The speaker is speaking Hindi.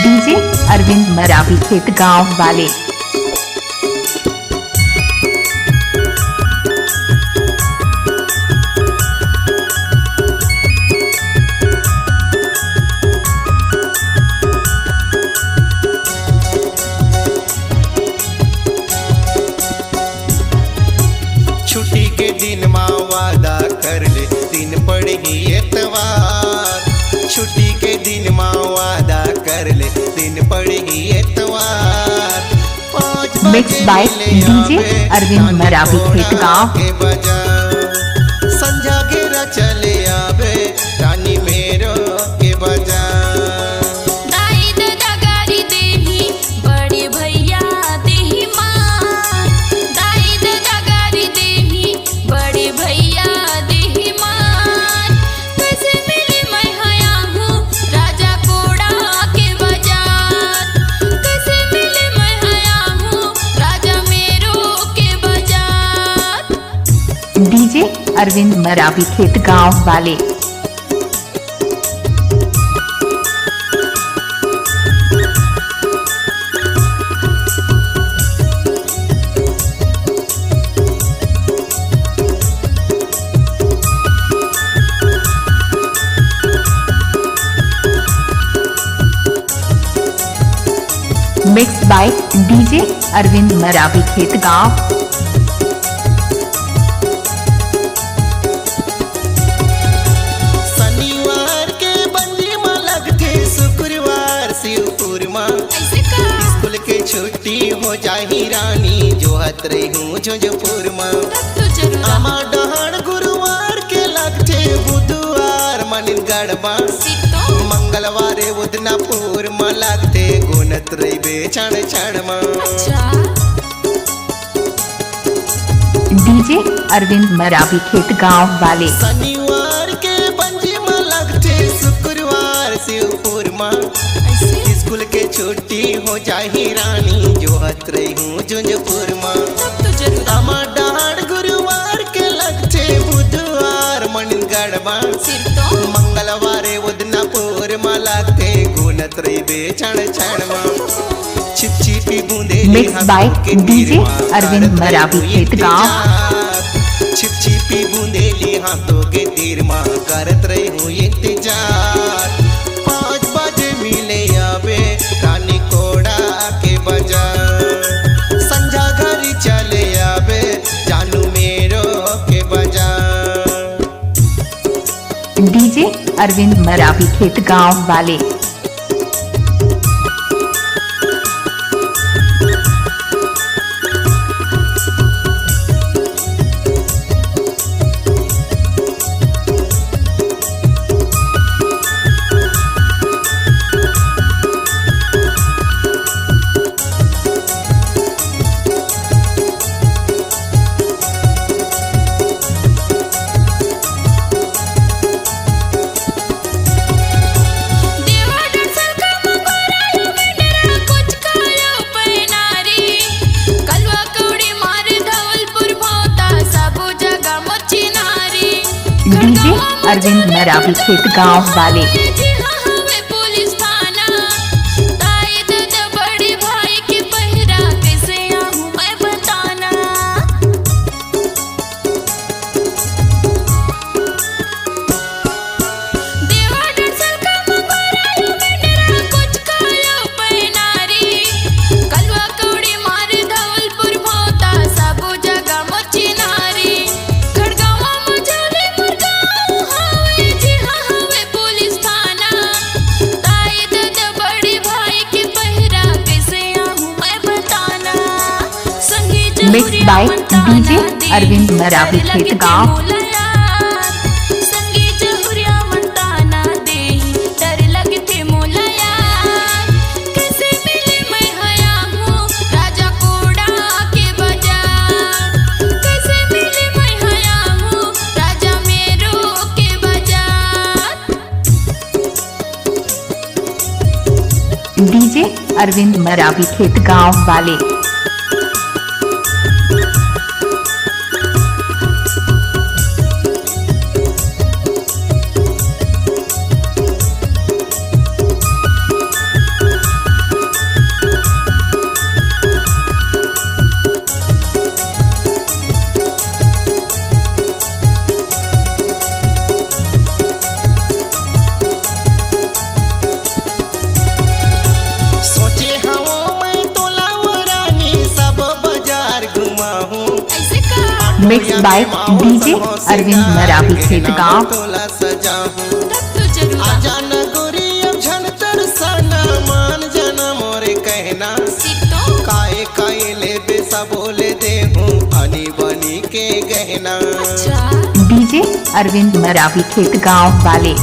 डीजे अरविंद मरावी खेत गांव वाले। छुट्टी के दिन माँ वादा कर ले, दिन पड़ेगी एतवार। छुट्टी के दिन माँ वादा कर ले, दिन पड़ेगी एतवार। Mix by DJ Arvind Maravi खेत गांव के बजा संझा घेरा चले आवे रानी मेरो के बजा। डीजे अरविंद मरावी खेत गांव वाले। Mix by DJ Arvind Maravi खेत गांव। स्कूल के छुट्टी हो जाही रानी जो हत रही हूँ जोजपुर में। आमा डहान गुरुवार के लगते बुधवार मनिन गढ़बा। मंगलवार उदनापुर में लगते गुनत रही बेचण क्षण में। डीजे अरविंद मरावी खेत गांव वाले। शनिवार के बंजी में लगते शुक्रवार शिवपुर में। स्कूल के छुट्टी हो जाही रानी जो हत रही हूँ जोजपुर में। आमा डांड गुरुवार के लगते बुधवार मनिन गढ़बा। मंगलवार उदनापुर में लगते गुनत रही बेचण क्षण में। छिप छिपी बूंदे mix by DJ Arvind Maravi खेत गांव। छिप छिपी बूंदेली हाथों के तीर माँ करत रही हूँ इंतजार। 5 बजे मिले आवे रानी कोड़ा के बाजार। संझा घर चले आवे जानू मेरो के बाजार। डीजे अरविंद मरावी खेत गांव वाले। डीजे अरविंद मरावी खेत गांव वाले। Mix by DJ Arvind Maravi खेत गांव। डीजे अरविंद मरावी खेत गांव वाले। Mixed by DJ Arvind Maravi खेत गाँव। तोला सजा हूँ आजा न गोरी अब झन तरसाना मान जाना मोरे कहना काए काए ले बेसा बोले दे हूँ अनी बनी के गहना। DJ अरविंद मरावी खेत गाँव वाले।